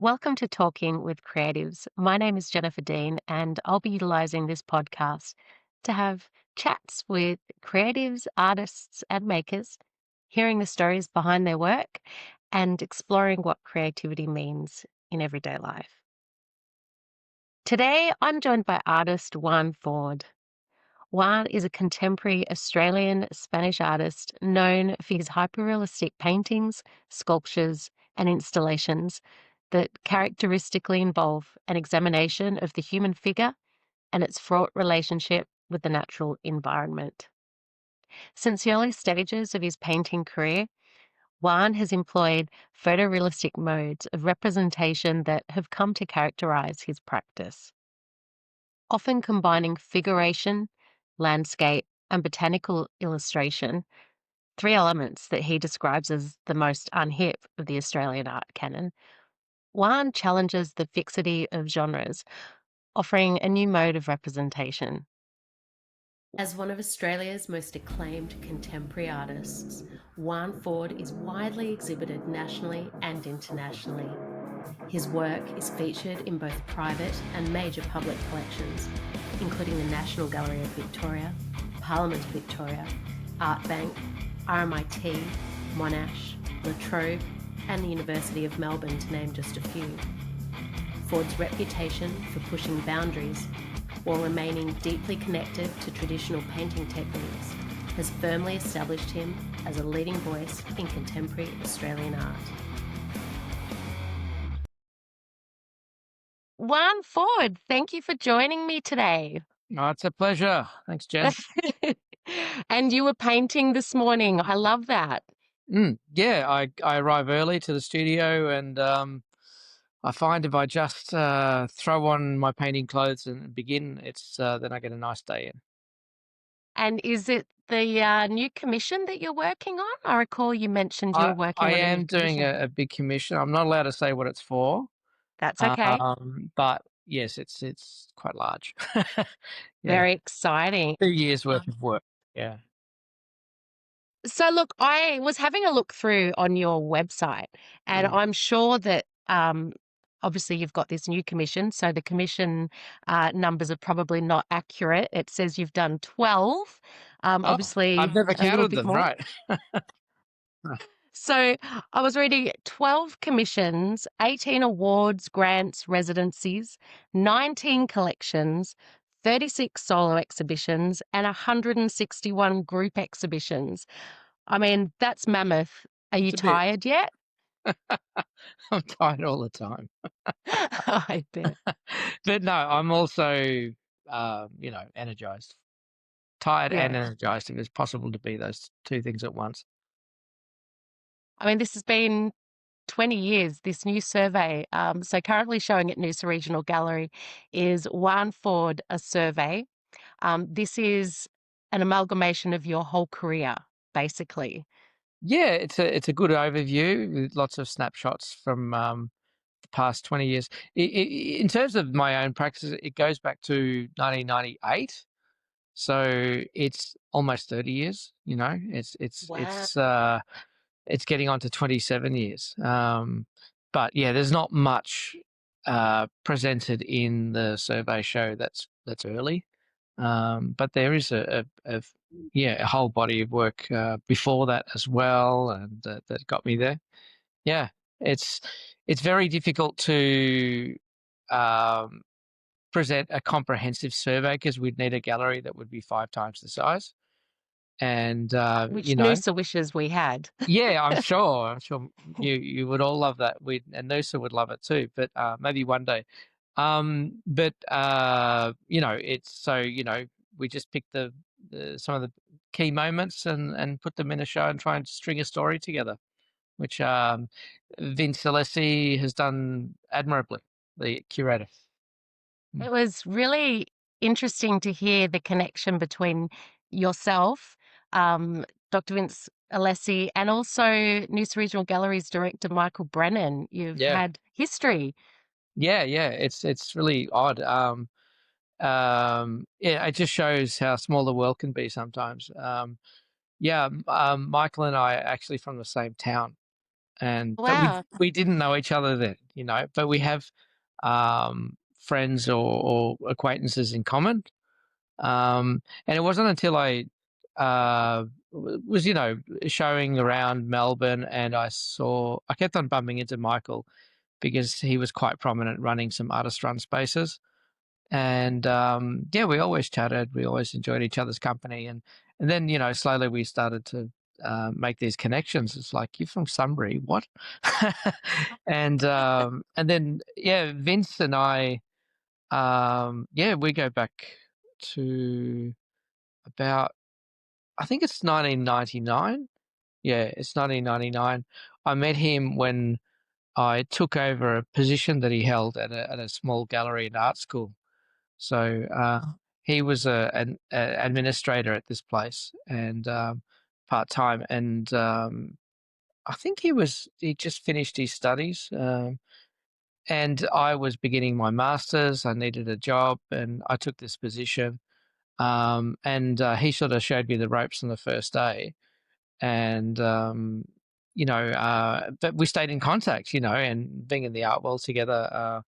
Welcome to Talking with Creatives. My name is Jennifer Dean, and I'll be utilizing this podcast to have chats with creatives, artists, and makers, hearing the stories behind their work and exploring what creativity means in everyday life. Today, I'm joined by artist Juan Ford. Juan is a contemporary Australian Spanish artist known for his hyperrealistic paintings, sculptures, and installations that characteristically involve an examination of the human figure and its fraught relationship with the natural environment. Since the early stages of his painting career, Juan has employed photorealistic modes of representation that have come to characterize his practice, often combining figuration, landscape, and botanical illustration, three elements that he describes as the most unhip of the Australian art canon. Juan challenges the fixity of genres, offering a new mode of representation. As one of Australia's most acclaimed contemporary artists, Juan Ford is widely exhibited nationally and internationally. His work is featured in both private and major public collections, including the National Gallery of Victoria, Parliament of Victoria, Art Bank, RMIT, Monash, La Trobe, and the University of Melbourne, to name just a few. Ford's reputation for pushing boundaries while remaining deeply connected to traditional painting techniques has firmly established him as a leading voice in contemporary Australian art. Juan Ford, thank you for joining me today. Oh, it's a pleasure. Thanks, Jen. And you were painting this morning. I love that. Yeah, I arrive early to the studio, and I find if I just throw on my painting clothes and begin, it's then I get a nice day in. And is it the new commission that you're working on? I recall you mentioned you were I working on a new am doing commission. a big commission. I'm not allowed to say what it's for, That's okay. but yes, it's quite large. Yeah, Very exciting. 2 years worth of work. Yeah. So look, I was having a look through on your website, and Mm. I'm sure that obviously you've got this new commission, so the commission numbers are probably not accurate. It says you've done 12, Oh, obviously I've never a little counted bit them, more. right? So I was reading 12 commissions, 18 awards, grants, residencies, 19 collections, 36 solo exhibitions, and 161 group exhibitions. I mean, that's mammoth. Are you It's a bit. tired yet? I'm tired all the time. I bet. But no, I'm also, energized, tired and Yeah. energized. If it's possible to be those two things at once. I mean, this has been 20 years, this new survey. So currently showing at Noosa Regional Gallery is Juan Ford, a survey. This is an amalgamation of your whole career, basically. Yeah, it's a good overview with lots of snapshots from the past 20 years. In terms of my own practice, it goes back to 1998. So it's almost 30 years. Wow. It's getting on to 27 years. But yeah, there's not much presented in the survey show that's early. But there is a whole body of work before that as well, and that got me there. Yeah, it's it's very difficult to um, present a comprehensive survey because we'd need a gallery that would be 5 times the size. And Which Noosa wishes we had. yeah, I'm sure you would all love that. And Noosa would love it too, but maybe one day. But it's so we just pick the some of the key moments and put them in a show and try and string a story together, which Vince Alessi has done admirably, the curator. Mm. It was really interesting to hear the connection between yourself, Dr. Vince Alessi, and also Noosa Regional Gallery's director, Michael Brennan. You've Yeah, had history. yeah. It's really odd. Yeah, it just shows how small the world can be sometimes. Yeah, Michael and I are actually from the same town, but Wow. we didn't know each other then, but we have friends or acquaintances in common. And it wasn't until I was, showing around Melbourne, and I kept on bumping into Michael because he was quite prominent running some artist run spaces. And yeah, we always chatted, we always enjoyed each other's company. And then, slowly we started to make these connections. It's like, you're from Sunbury, what? And then, yeah, Vince and I, yeah, we go back to about, I think it's 1999. Yeah, it's 1999. I met him when I took over a position that he held at a small gallery and art school. So he was an administrator at this place, and part time, and I think he just finished his studies, and I was beginning my masters. I needed a job, and I took this position. And he sort of showed me the ropes on the first day, and but we stayed in contact, and being in the art world together.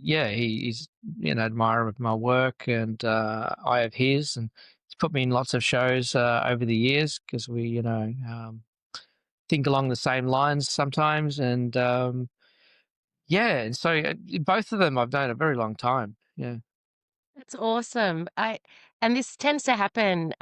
Yeah, he's an admirer of my work, and I have his, and he's put me in lots of shows over the years because we, think along the same lines sometimes, and yeah, and so both of them I've known a very long time. Yeah, That's awesome. And this tends to happen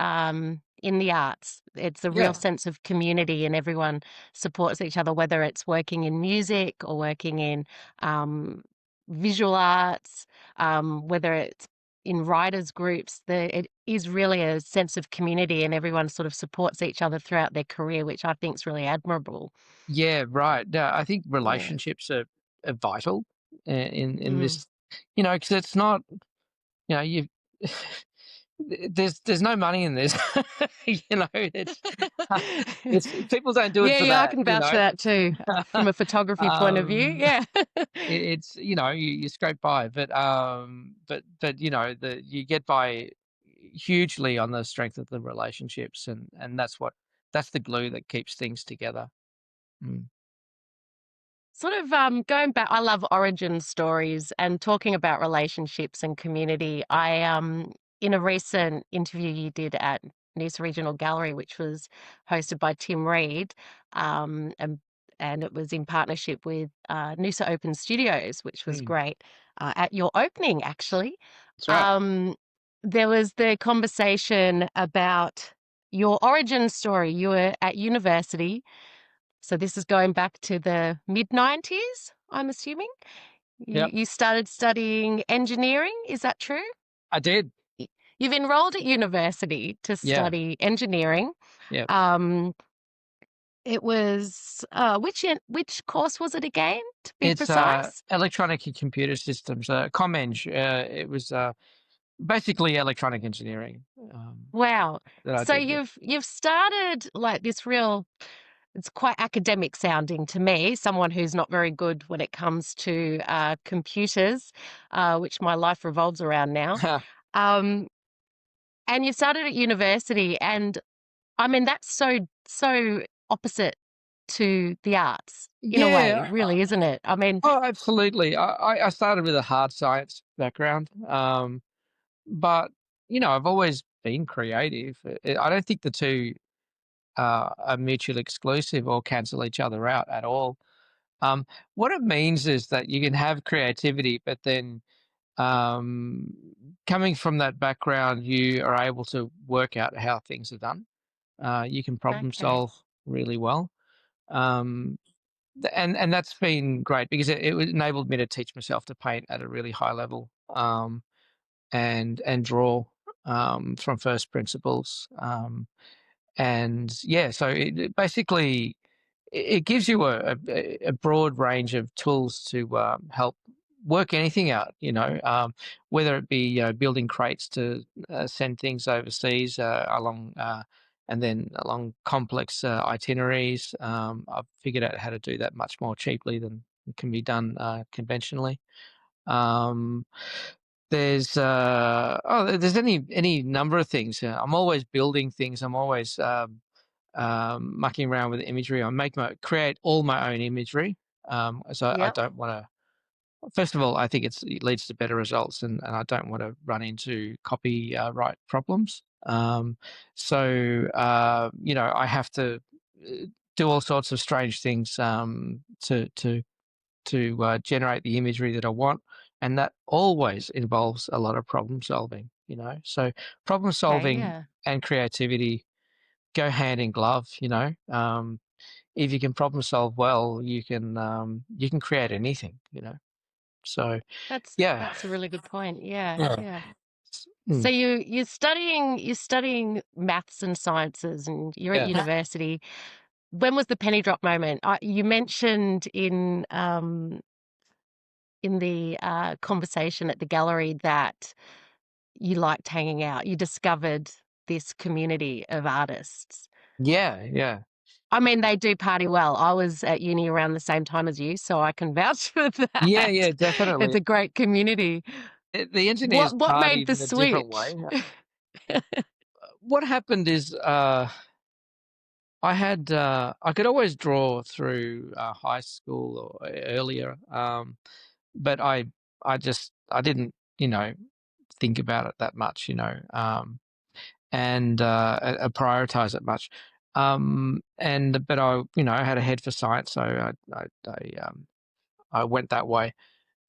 in the arts. It's a real yeah, sense of community, and everyone supports each other, whether it's working in music or working in um, visual arts, whether it's in writers' groups. It is really a sense of community, and everyone sort of supports each other throughout their career, which I think is really admirable. yeah, right. No, I think Yeah. relationships are vital in Mm. this, because it's not, you there's no money in this. It's it's people don't do it Yeah, for yeah, I that, can vouch for that too, from a photography point of view. um Yeah. it's you scrape by, but you get by hugely on the strength of the relationships, and that's the glue that keeps things together. Mm. Sort of going back, I love origin stories and talking about relationships and community. In a recent interview you did at Noosa Regional Gallery, which was hosted by Tim Reed, um, and and it was in partnership with Noosa Open Studios, which was Mm. great. At your opening, actually, That's right. um, there was the conversation about your origin story. You were at university, so this is going back to the mid-90s, I'm assuming? Yep, You started studying engineering, is that true? I did. Y You've enrolled at university to Yeah, study engineering. yeah. Um, it was, which course was it again, to be It's precise? electronic and computer systems, ComEng. It was basically electronic engineering, Wow. that I So did. Yeah. you've started like this real, it's quite academic sounding to me, someone who's not very good when it comes to computers, which my life revolves around now. Um, and you started at university, and I mean that's so opposite to the arts in a way, Yeah. really, isn't it? I mean, Oh, absolutely. I started with a hard science background, but I've always been creative. I don't think the two are mutually exclusive or cancel each other out at all. Um, what it means is that you can have creativity, but then um, coming from that background, you are able to work out how things are done. You can problem okay, solve really well. Um, and that's been great because it enabled me to teach myself to paint at a really high level, and draw from first principles. And yeah, so it basically it gives you a broad range of tools to help work anything out. Whether it be building crates to send things overseas and then along complex itineraries. I've figured out how to do that much more cheaply than can be done conventionally. Um, there's any number of things. I'm always building things. I'm always mucking around with imagery. I create all my own imagery. So I Yep. don't want to. First of all, I think it leads to better results, and I don't want to run into copyright problems. I have to do all sorts of strange things to generate the imagery that I want, and that always involves a lot of problem solving. So problem Okay. solving Yeah. and creativity go hand in glove. If you can problem solve well, you can create anything. So yeah, That's a really good point. Yeah. yeah, Yeah. mm, So you're studying maths and sciences, and you're at yeah, university. When was the penny drop moment? You mentioned in the conversation at the gallery that you liked hanging out. You discovered this community of artists. yeah, yeah, I mean, they do party well. I was at uni around the same time as you, so I can vouch for yeah, that. yeah, It's definitely. a great community. The engineers What made partied the in a different switch? way. What happened is I could always draw through high school or earlier, but I didn't think about it that much, and prioritize it much. But I had a head for science, so I went that way,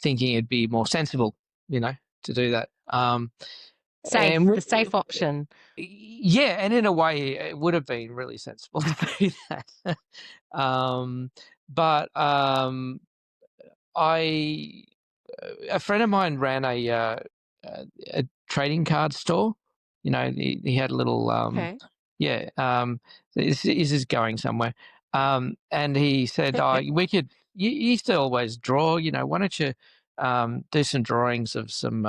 thinking it'd be more sensible, to do that. And The safe option. yeah, and in a way, it would have been really sensible to do that. um, but I a friend of mine ran a trading card store. He had a little Okay. yeah. This is going somewhere. And he said, "Oh, we could. You used to always draw. Why don't you do some drawings of some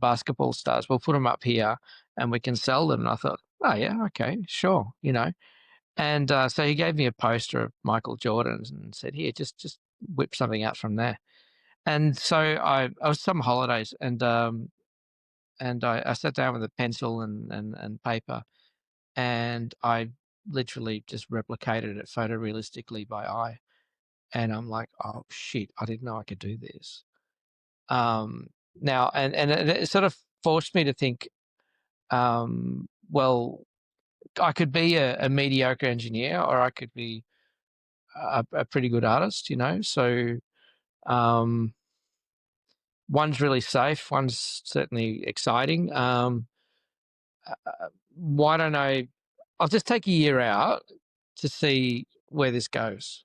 basketball stars? We'll put them up here, and we can sell them." And I thought, "Oh yeah, okay, sure." And so he gave me a poster of Michael Jordan and said, "Here, just whip something out from there." And so I was some holidays, and I sat down with a pencil and paper, and I literally just replicated it photorealistically by eye. And I'm like, oh shit, I didn't know I could do this. Now, and it sort of forced me to think, well, I could be a mediocre engineer, or I could be a pretty good artist. So um, one's really safe, one's certainly exciting. Why don't I? I'll just take a year out to see where this goes,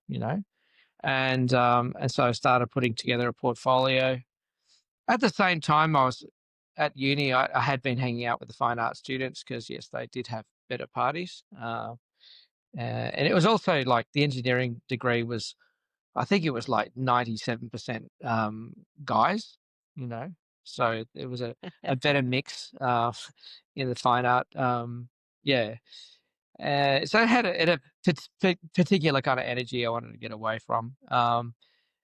and so I started putting together a portfolio. At the same time, I was at uni. I had been hanging out with the fine art students because yes, they did have better parties, and it was also like the engineering degree was. I think it was like 97% guys, you know. So it was a better mix in the fine art. Yeah. So it had a particular kind of energy I wanted to get away from.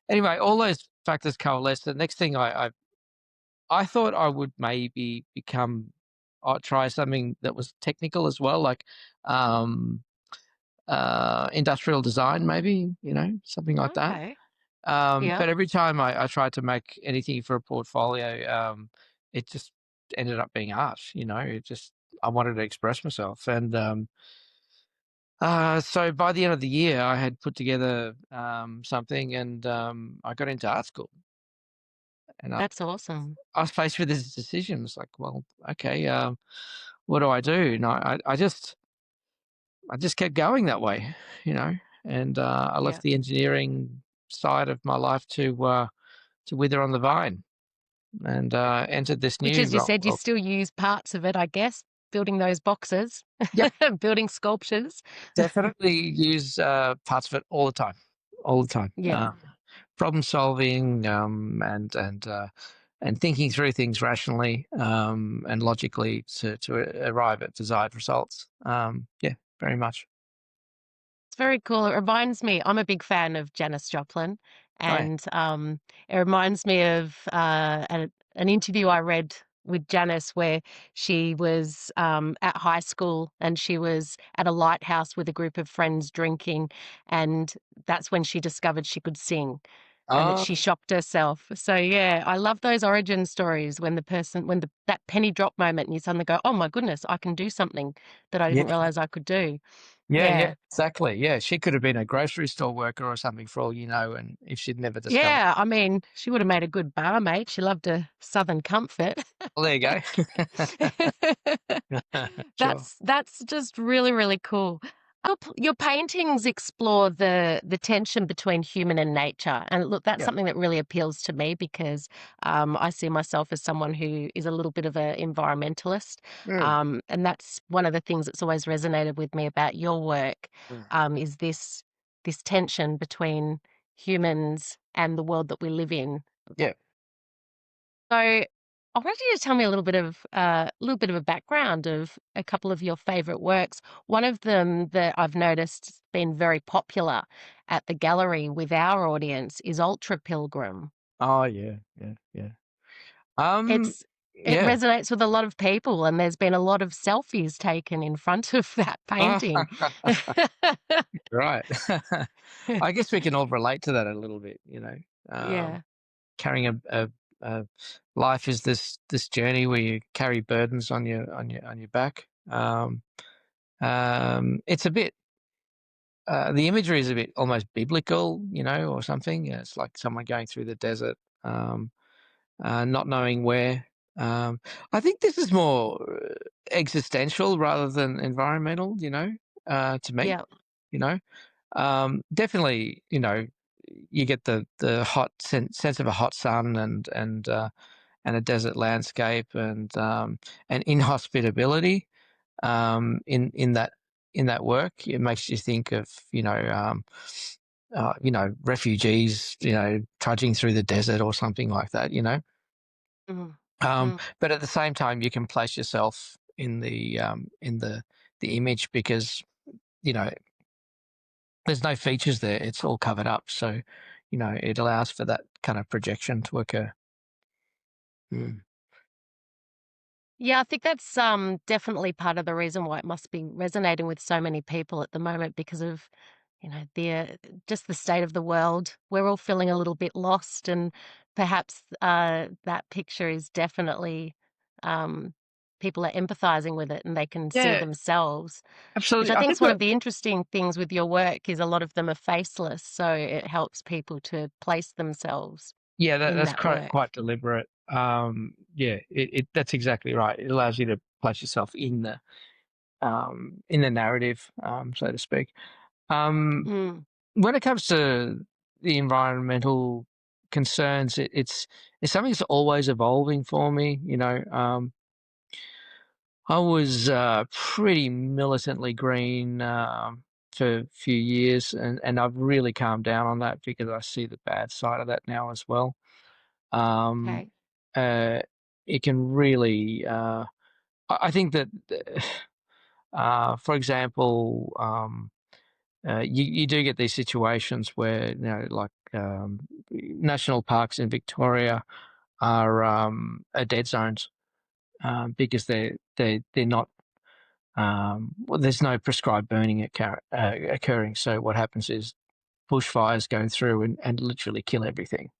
Anyway, all those factors coalesced. The next thing I thought I would maybe try something that was technical as well, like um, industrial design, maybe, something like that. Okay. But Yep. every time I tried to make anything for a portfolio, it just ended up being art. I wanted to express myself, and so by the end of the year, I had put together something, and I got into art school, and That's awesome. I was faced with this decision. It's like, well, okay, what do I do? And I just kept going that way, you know, and I left Yep. the engineering side of my life to wither on the vine, and entered this Which, new as you role. said, you still use parts of it, I guess, building those boxes, Yep, building sculptures. definitely use parts of it all the time, all the time. Yeah. Problem solving, and thinking through things rationally and logically to arrive at desired results. Yeah, very much. It's very cool. It reminds me, I'm a big fan of Janis Joplin, Oh yeah. and it reminds me of an interview I read with Janice, where she was at high school and she was at a lighthouse with a group of friends drinking, and that's when she discovered she could sing, and that Oh, she shocked herself. So yeah, I love those origin stories when that penny drop moment and you suddenly go, "Oh my goodness, I can do something that I yeah, didn't realize I could do." yeah, Yeah. exactly. Yeah, she could have been a grocery store worker or something for all you know, and if she'd never discovered. Yeah, I mean, she would have made a good barmaid. She loved a Southern comfort. Well, there you go. Sure. That's just really, really cool. Your paintings explore the tension between human and nature, and look, that's Yeah. something that really appeals to me because I see myself as someone who is a little bit of an environmentalist, Mm, and that's one of the things that's always resonated with me about your work, mm. is this tension between humans and the world that we live in. Yeah. So I wanted you to tell me a little bit of a background of a couple of your favorite works. One of them that I've noticed has been very popular at the gallery with our audience is Ultra Pilgrim. Oh, yeah, yeah, yeah. Um, It yeah. resonates with a lot of people, and there's been a lot of selfies taken in front of that painting. Right. I guess we can all relate to that a little bit, Yeah. carrying a life is this journey where you carry burdens on your back. It's a bit the imagery is a bit almost biblical, or something. It's like someone going through the desert, um, not knowing where. Um, I think this is more existential rather than environmental, to me, Yeah. you know. Definitely, you get the hot sense of a hot sun and a desert landscape and inhospitability in that work. It makes you think of refugees trudging through the desert or something like that. Mhm. Um, Mm. but at the same time, you can place yourself in the image because you know there's no features there. It's all covered up. So, it allows for that kind of projection to occur. Mm. Yeah, I think that's definitely part of the reason why it must be resonating with so many people at the moment because of, just the state of the world. We're all feeling a little bit lost, and perhaps that picture is definitely um, people are empathizing with it and they can see Yeah, themselves, which absolutely. I I think think is one that of the interesting things with your work is a lot of them are faceless, so it helps people to place themselves yeah, in that's that quite work. deliberate. Yeah, that's exactly right. It allows you to place yourself in the narrative, so to speak. Um, Mm, when it comes to the environmental concerns, it's something that's always evolving for me. I was pretty militantly green for a few years, and I've really calmed down on that because I see the bad side of that now as well. Um, okay. uh, it can really, I think that, for example, you do get these situations where, like national parks in Victoria are dead zones because they're not. Well, there's no prescribed burning occurring. So what happens is bushfires go through and literally kill everything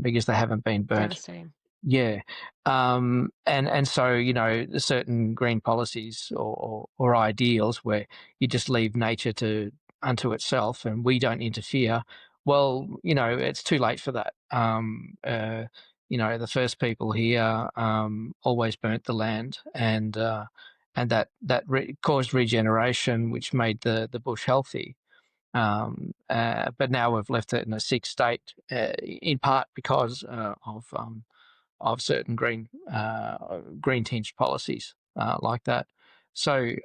because they haven't been burnt. Devastating. Yeah, and so there's certain green policies or ideals where you just leave nature to unto itself, and we don't interfere. Well, it's too late for that. The first people here always burnt the land, and that caused regeneration, which made the bush healthy. But now we've left it in a sick state, in part because of certain green tinged policies like that. So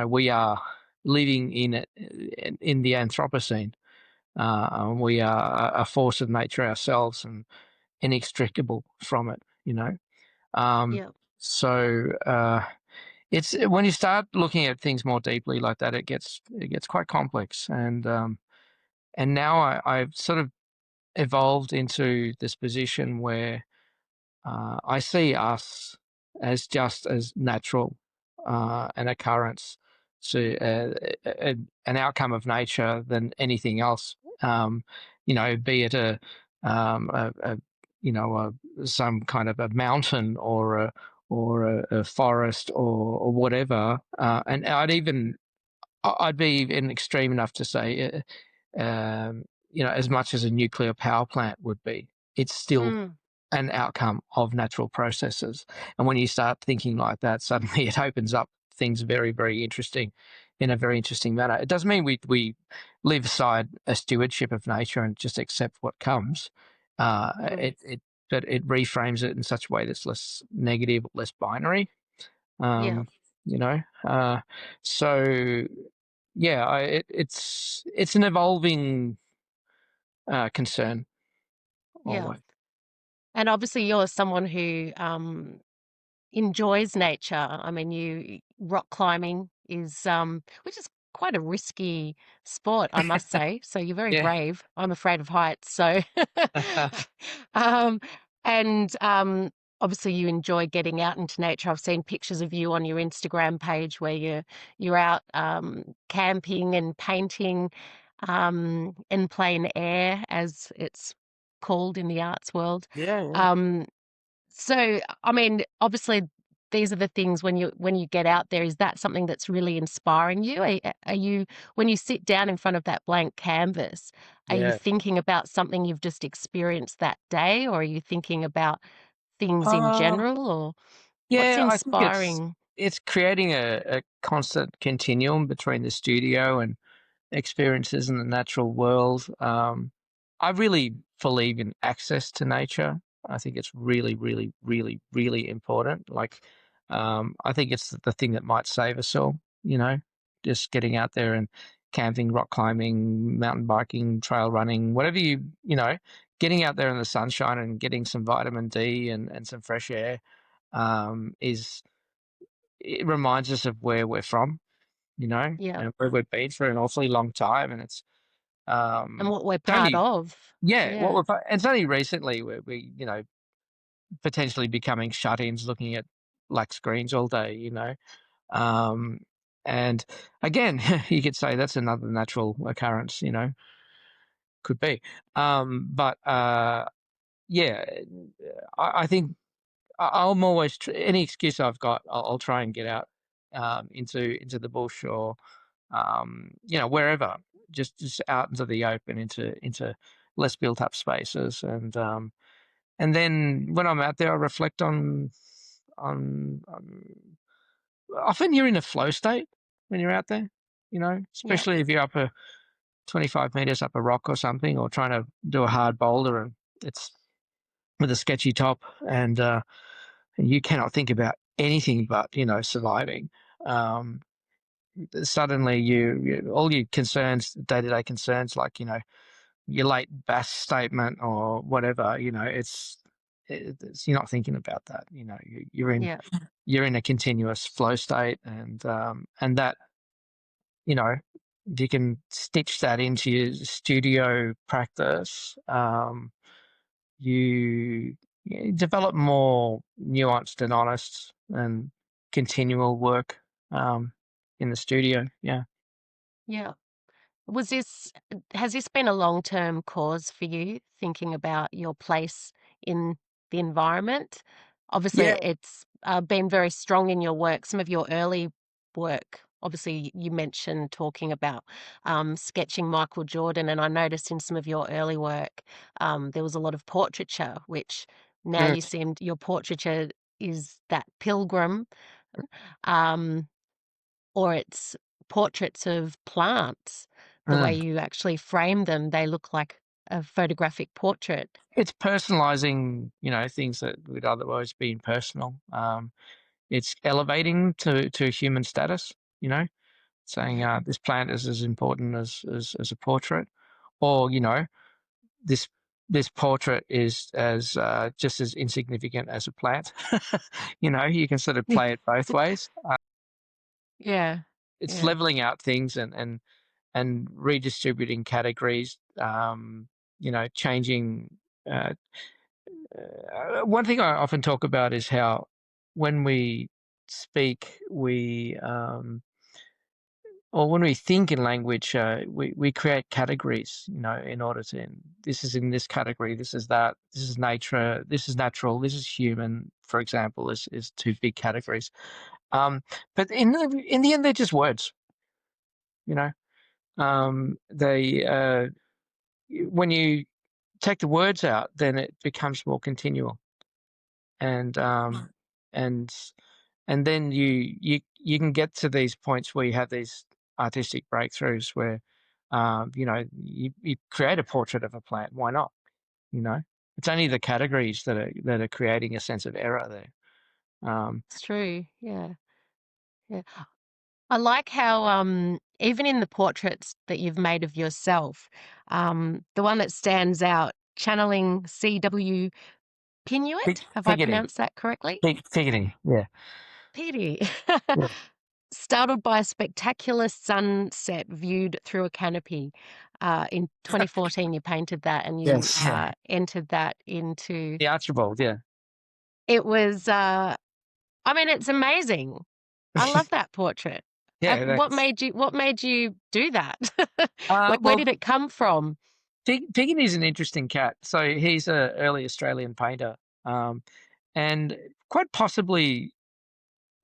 we are living in the Anthropocene. We are a force of nature ourselves and inextricable from it. Um, Yeah. so it's when you start looking at things more deeply like that, it gets quite complex. And now I've sort of evolved into this position where I see us as just as natural, an occurrence to an outcome of nature than anything else. Be it a some kind of a mountain or a forest or whatever. And I'd be even extreme enough to say, as much as a nuclear power plant would be, it's still Mm, an outcome of natural processes. And when you start thinking like that, suddenly it opens up things very, very interesting in a very interesting manner. It doesn't mean we leave aside a stewardship of nature and just accept what comes. mm, But it reframes it in such a way that's less negative, less binary. yeah, Um, you know, uh, so yeah, it's an evolving concern yeah. always. And obviously, you're someone who enjoys nature. I mean, you rock climbing is, which is quite a risky sport, I must say. So you're very Yeah. brave. I'm afraid of heights, so um, and obviously you enjoy getting out into nature. I've seen pictures of you on your Instagram page where you're out camping and painting in plein air, as it's called in the arts world. Yeah, yeah. Um, so, I mean, obviously, these are the things when you get out there. Is that something that's really inspiring you? Are you when you sit down in front of that blank canvas, are you Yeah. thinking about something you've just experienced that day, or are you thinking about things in Uh, general, or what's yeah, I think inspiring? it's creating a constant continuum between the studio and experiences in the natural world. I really believe in access to nature. I think it's really, really, really, really important. Like, I think it's the thing that might save us all, just getting out there and camping, rock climbing, mountain biking, trail running, whatever getting out there in the sunshine and getting some vitamin D and some fresh air, is it reminds us of where we're from, Yeah, and where we've been for an awfully long time. And and what we're it's part only, of. yeah, Yeah, and it's only recently where we potentially becoming shut-ins looking at black screens all day, um, and again, you could say that's another natural occurrence, could be. But yeah, I think I'm always any excuse I've got, I'll try and get out into the bush or wherever, just out into the open, into less built up spaces, and then when I'm out there, I reflect on often you're in a flow state when you're out there, yeah, especially if you're up a 25 meters up a rock or something, or trying to do a hard boulder and it's with a sketchy top, and you cannot think about anything but surviving. Um, Suddenly, all your concerns, day-to-day concerns, like your late Bass statement or whatever, you're not thinking about that. yeah, You're in a continuous flow state, and that you know if you can stitch that into your studio practice, you, you develop more nuanced and honest and continual work, um, in the studio. Yeah. yeah. Was this has this been a long-term cause for you, thinking about your place in the environment? Obviously, Yeah. it's, been very strong in your work. Some of your early work, obviously, you mentioned talking about, sketching Michael Jordan, and I noticed in some of your early work, there was a lot of portraiture, which now Mm, you seemed your portraiture is that pilgrim, um or it's portraits of plants. The way mm. you actually frame them, they look like a photographic portrait. It's personalizing, things that would otherwise be impersonal. It's elevating to human status, saying, Yeah, this plant is as important as a portrait, or this this portrait is as just as insignificant as a plant. You can sort of play it both ways. yeah, It's yeah, leveling out things and redistributing categories. Changing. Uh, One thing I often talk about is how when we speak, or when we think in language, we create categories, in order to, this is in this category, this is that, this is nature, this is natural, this is human, for example, is two big categories. But in the end, they're just words, you know. They when you take the words out, then it becomes more continual, and and and then you can get to these points where you have these artistic breakthroughs where you create a portrait of a plant. Why not? You know, it's only the categories that are creating a sense of error there. It's true. Yeah. Yeah. I like how even in the portraits that you've made of yourself, the one that stands out, channeling C.W. Pinuit, have I Figuring, pronounced that correctly? figuring, yeah, Pity. yeah. Startled by a spectacular sunset viewed through a canopy. In 2014, you painted that and you Yes, yeah. entered that into. The Archibald, yeah. It was, I mean, it's amazing. I love that portrait. Yeah, that's What made you do that? Like, where well, did it come from? Piggin is an interesting cat. So he's an early Australian painter, and quite possibly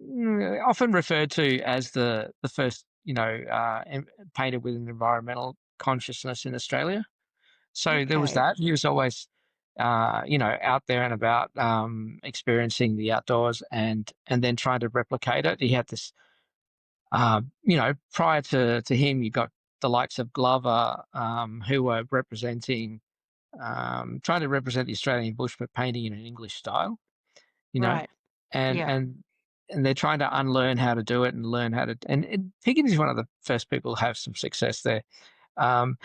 often referred to as the first, painter with an environmental consciousness in Australia. So there was Okay, that. He was always, out there and about, experiencing the outdoors and then trying to replicate it. He had this, prior to him, you got the likes of Glover, who were representing, trying to represent the Australian bush, but painting in an English style, you know, right. and Yeah, and and they're trying to unlearn how to do it and learn how to. And Higgins is one of the first people to have some success there. Um,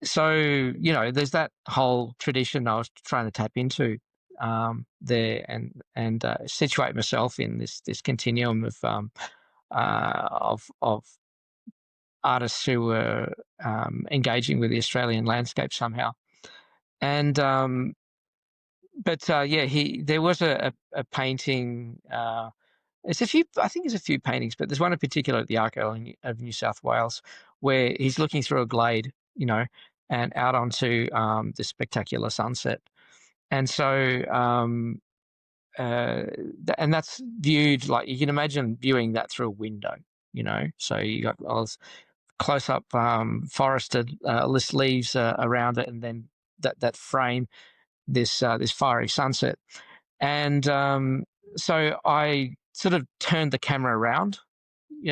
so there's that whole tradition I was trying to tap into, there, and situate myself in this continuum of artists who were engaging with the Australian landscape somehow. And but yeah, he there was a painting. There's a few, I think there's a few paintings, but there's one in particular at the Archaeology of New South Wales where he's looking through a glade, and out onto this spectacular sunset. And so, and that's viewed like you can imagine viewing that through a window, So you got all this close up forested list leaves around it, and then that frame this fiery sunset. And so I sort of turned the camera around,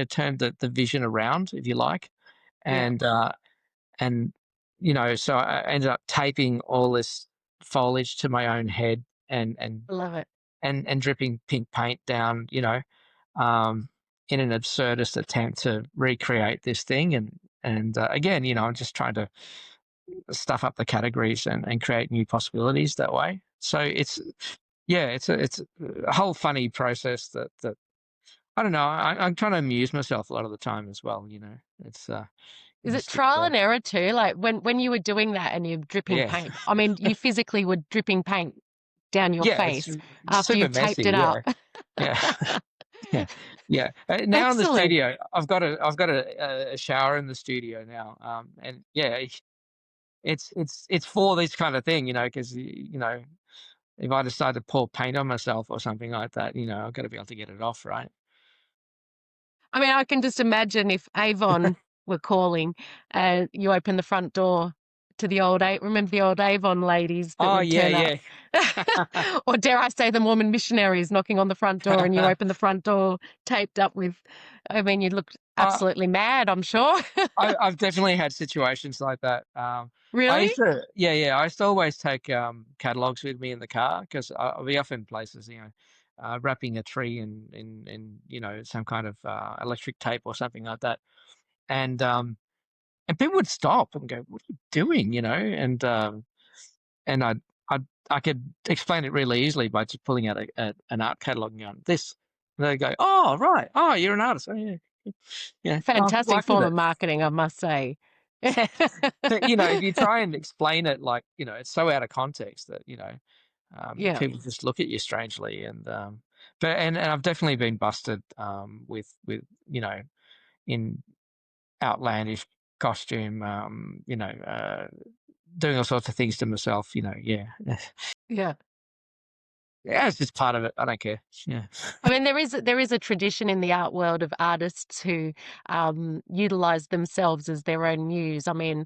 turned the vision around, if you like, yeah, and so I ended up taping all this foliage to my own head, and and I love it. and dripping pink paint down, um, in an absurdist attempt to recreate this thing. And again, I'm just trying to stuff up the categories and create new possibilities that way. So it's a whole funny process that I don't know. I'm trying to amuse myself a lot of the time as well. It's Is it just trial and error too? Like when you were doing that and you're dripping yeah, paint, I mean, you physically were dripping paint down your yeah. It's face after super you've taped it messy. up. Yeah, yeah, yeah, yeah. Now in the Excellent. studio, I've got a shower in the studio now. And yeah, it's for this kind of thing, because if I decide to pour paint on myself or something like that, I've got to be able to get it off, right? I mean, I can just imagine if Avon were calling and you open the front door to the remember the old Avon ladies that Oh would turn up? yeah, yeah. Or dare I say the Mormon missionaries knocking on the front door and you open the front door taped up with, I mean, you'd look uh, absolutely mad, I'm sure. I've definitely had situations like that. I Really? used to, yeah, yeah. I used to always take catalogs with me in the car because I'll be off in places, wrapping a tree in some kind of electric tape or something like that, and people would stop and go, "What are you doing?" And I could explain it really easily by just pulling out an art catalog and going, "This." And they go, "Oh, right. Oh, you're an artist. Oh, yeah, yeah. Oh, good Fantastic luck with form of it." marketing, I must say. But if you try and explain it it's so out of context that Yeah. people just look at you strangely, and But and I've definitely been busted with in outlandish costume, doing all sorts of things to myself. Yeah, Yeah. yeah, it's just part of it. I don't care. Yeah, I mean, there is a tradition in the art world of artists who utilize themselves as their own muse. I mean,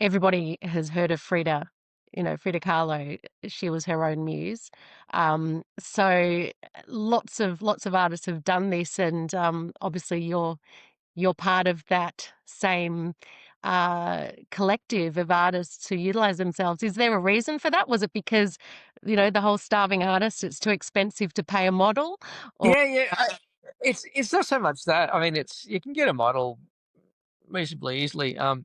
everybody has heard of Frida, Frida Kahlo. She was her own muse. So lots of artists have done this, and obviously you're part of that same collective of artists who utilize themselves. Is there a reason for that? Was it because, the whole starving artist, it's too expensive to pay a model? Or yeah, yeah. It's not so much that. I mean, it's you can get a model reasonably easily. Or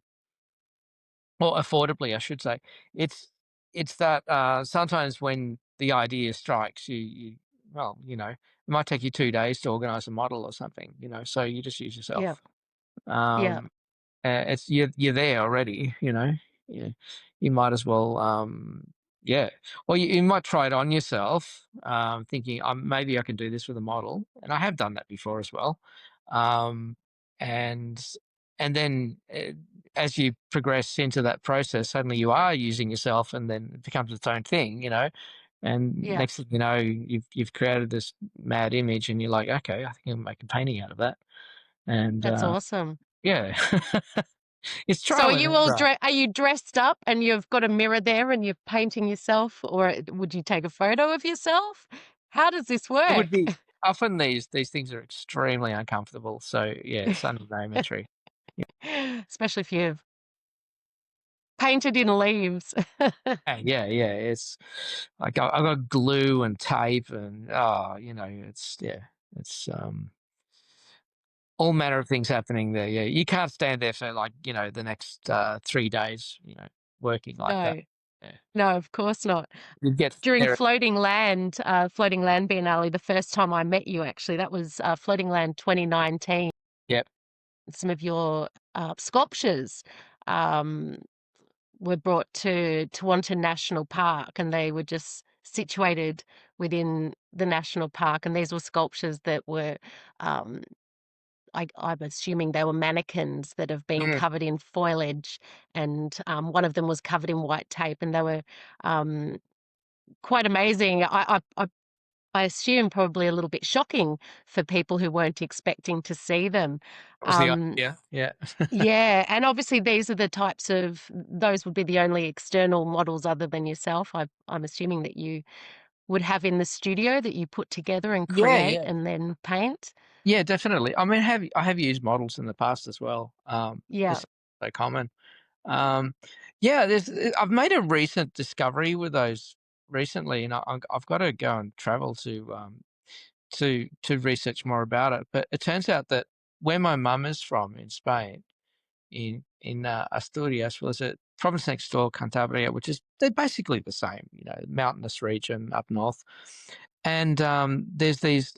affordably, I should say. It's it's that, sometimes when the idea strikes, you well, it might take you 2 days to organize a model or something, so you just use yeah, yourself. yeah, Um, it's you're there already, you you might as well, yeah. Or you might try it on yourself, thinking, maybe I can do this with a model," and I have done that before as well. Um, and and then, as you progress into that process, suddenly you are using yourself, and then it becomes its own thing, and yeah. next thing you know, you've created this mad image, and you're like, "Okay, I think I can make a painting out of that," and, That's awesome. yeah. It's So trial and error. are you dressed up and you've got a mirror there and you're painting yourself, or would you take a photo of yourself? How does this It would work? be often these things are extremely uncomfortable, so, yeah, it's under no imagery. Yeah, Especially if you've painted in leaves. yeah, yeah, it's I got glue and tape and, it's yeah, it's, all manner of things happening there, yeah. You can't stand there for, like, the next, 3 days, working like that. No, Yeah. no, of course not. You'd get During there. Floating Land Biennale, the first time I met you, actually, that was Floating Land 2019. Yep. Some of your sculptures um, were brought to Tewantin National Park, and they were just situated within the national park. And these were sculptures that were, um, I'm assuming they were mannequins that have been Mm. covered in foliage, and one of them was covered in white tape, and they were um, quite amazing. I assume probably a little bit shocking for people who weren't expecting to see them. That was the Um, idea, yeah. yeah, and obviously these are the types of those would be the only external models other than yourself. I'm assuming that you would have in the studio that you put together and Yeah, create yeah. and then paint. Yeah, definitely. I mean, I have used models in the past as well, Yeah. just so common. Um, yeah, I've made a recent discovery with those recently, and I've got to go and travel to research more about it. But it turns out that where my mum is from in Spain, in Asturias, was a province next door, Cantabria, which is they're basically the same, mountainous region up north, and there's these.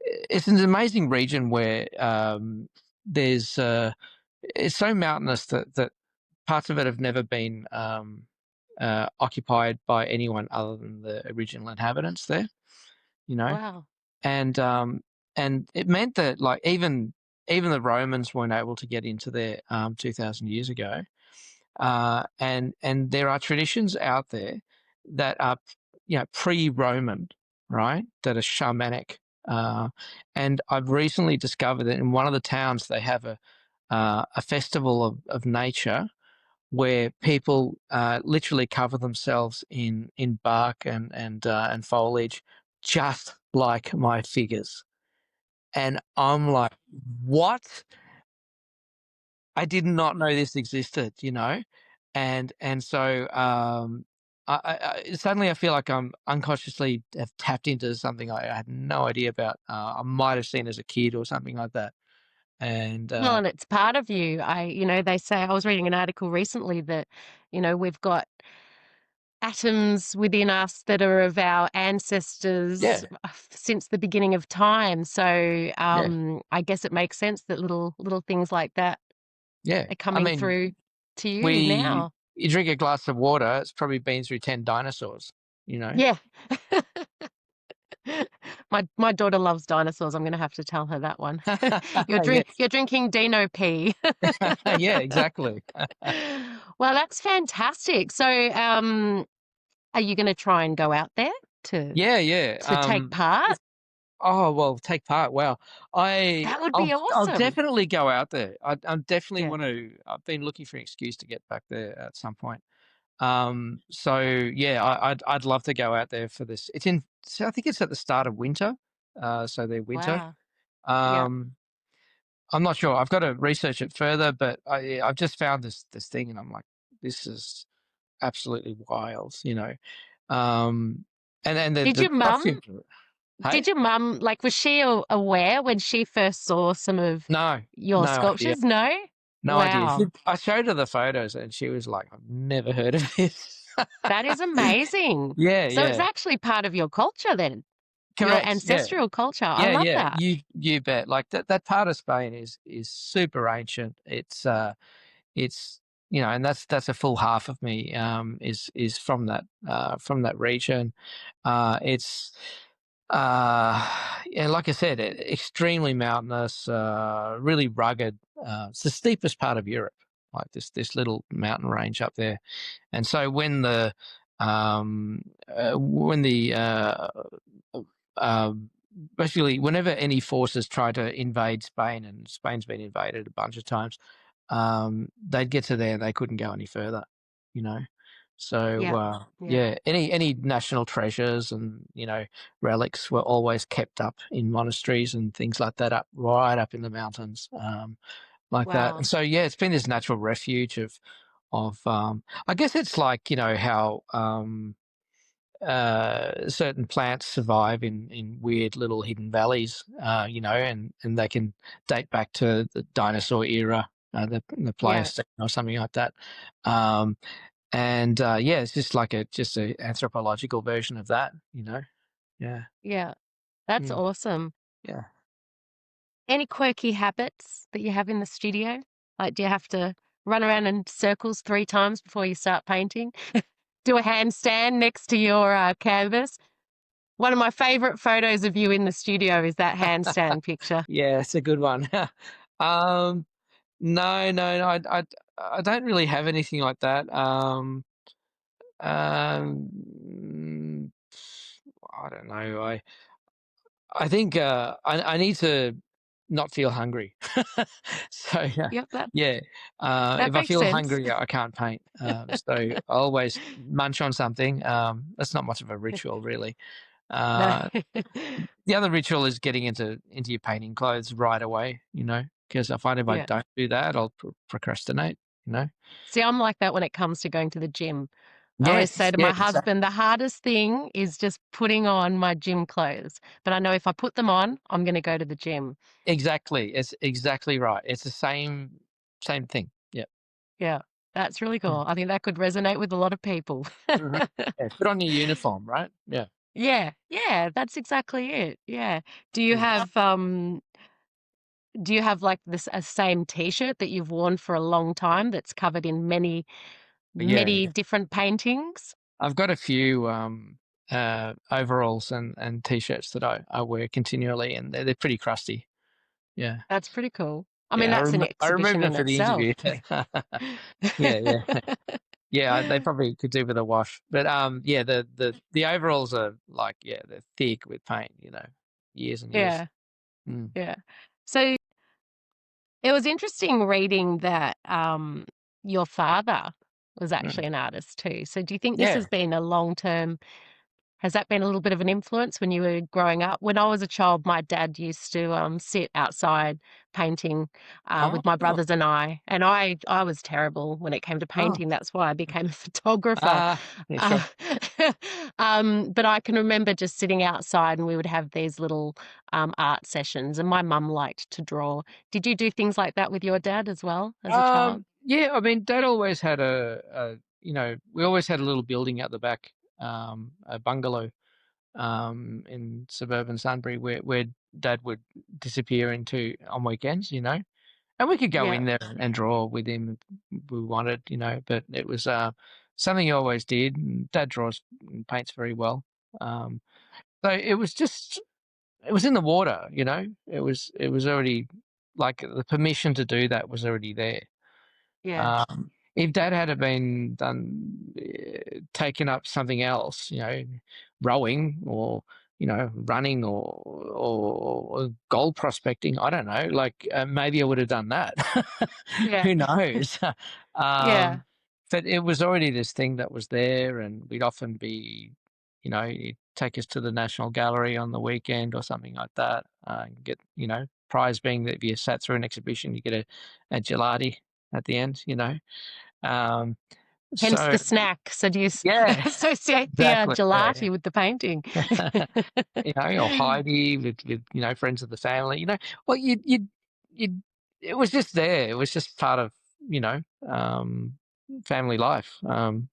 It's an amazing region where there's it's so mountainous that parts of it have never been occupied by anyone other than the original inhabitants there, you know, Wow. and um, and it meant that like even the Romans weren't able to get into there 2,000 years ago, and there are traditions out there that are pre-Roman, right? That are shamanic, and I've recently discovered that in one of the towns they have a festival of nature where people literally cover themselves in bark and foliage, just like my figures. And I'm like, what? I did not know this existed, and so suddenly I feel like I'm unconsciously have tapped into something I had no idea about. I might have seen as a kid or something like that, and Well, and it's part of you. They say I was reading an article recently that, we've got atoms within us that are of our ancestors yeah, since the beginning of time. So yeah, I guess it makes sense that little things like that yeah. are I coming mean, through to you we now. you drink a glass of water, it's probably been through 10 dinosaurs, you know. Yeah. My daughter loves dinosaurs. I'm gonna have to tell her that one. Yeah. You're drinking Dino pee. Yeah, exactly. Well, that's fantastic. So, are you gonna try and go out there to Yeah, yeah. take part? Oh, well, take part. Wow. That would be I'll awesome. definitely go out there. I definitely Yeah. want to. I've been looking for an excuse to get back there at some point. So yeah, I'd love to go out there for this. So I think it's at the start of winter. So they're winter. Wow. Yeah. Um, I'm not sure. I've got to research it further, but I've just found this thing, and I'm like, this is absolutely wild, you know. Um, and Did the your mum costumes. Hey, did your mum, like, was she aware when she first saw some of no, your no idea. sculptures? No? No idea. Wow. I showed her the photos and she was like, I've never heard of this. That is amazing. Yeah, So it's yeah. actually part of your culture then, your Correct. Yeah. ancestral culture. I Yeah, love yeah. that. You bet. Like that part of Spain is super ancient. It's and that's a full half of me is from that region. It's yeah, like I said, extremely mountainous, really rugged. It's the steepest part of Europe, like this little mountain range up there. And so when the um, basically whenever any forces try to invade Spain, and Spain's been invaded a bunch of times, they'd get to there and they couldn't go any further, you know. So Yeah. Yeah. yeah, any national treasures and relics were always kept up in monasteries and things like that, up right up in the mountains, like that. And Wow. so yeah, it's been this natural refuge of I guess it's like how certain plants survive in weird little hidden valleys, and they can date back to the dinosaur era, the Yeah. Pleistocene or something like that. Um, and yeah, it's just a anthropological version of that, you know. Yeah, Yeah. That's mm, awesome. yeah. Any quirky habits that you have in the studio? Like, do you have to run around in circles 3 times before you start painting? Do a handstand next to your canvas? One of my favorite photos of you in the studio is that handstand picture. Yeah, it's a good one. um, no, no, no, I don't really have anything like that. Um, I don't know. I think I need to not feel hungry. So yeah, Yep, that yeah. that If I makes feel sense. hungry, I can't paint. So I always munch on something. That's not much of a ritual, really. No. Uh, the other ritual is getting into your painting clothes right away. Because I find if I Yeah. don't do that, I'll procrastinate. You know. See, I'm like that when it comes to going to the gym. I always say Yes. to Yeah. my husband, the hardest thing is just putting on my gym clothes. But I know if I put them on, I'm going to go to the gym. Exactly. It's exactly right. It's the same thing. Yeah. Yeah, that's really cool. I think that could resonate with a lot of people. Mhm. Yeah, put on your uniform, right? Yeah. Yeah, yeah, that's exactly it. Yeah. Do you Mm. have like this a same t-shirt that you've worn for a long time that's covered in many Yeah, many yeah. different paintings? I've got a few overalls and t-shirts that I wear continually, and they're pretty crusty. Yeah, That's pretty cool. I mean, yeah. that's an I removed exhibition them in for the interview. itself. Yeah, yeah, yeah. They probably could do with a wash, but yeah, the overalls are like, yeah, they're thick with paint. Years and years. Yeah, Mm, yeah. So it was interesting reading that your father was mm. actually an artist too. So do you think this has Yeah. been a long-term Has that been a little bit of an influence when you were growing up? When I was a child, my dad used to sit outside painting Oh, with my brothers and I was terrible when it came to oh. painting. That's why I became a photographer. Yeah, Uh, sure. but I can remember just sitting outside and we would have these little art sessions, and my mum liked to draw. Did you do things like that with your dad as well as a child? Yeah, I mean, Dad always had we always had a little building out the back, a bungalow, in suburban Sunbury where Dad would disappear into on weekends, and we could go Yeah, in there and draw with him if we wanted, but it was something he always did. And Dad draws and paints very well. So it was just. it was in the water, you know? It was already like the permission to do that was already there. Yeah. If Dad had have been taken up something else, you know, rowing or running or gold prospecting, I don't know. Like maybe I would have done that. Yeah. Who knows? Yeah. um, but it was already this thing that was there, and we'd often be, he'd take us to the National Gallery on the weekend or something like that. And get, prize being that if you sat through an exhibition, you get a gelati at the end, Um, Hence so the snack. So do you yeah, associate the exactly. Yeah, gelati with the painting? yeah. Or Heidi with friends of the family. Well, you. It was just there. It was just part of you know um, family life. Um,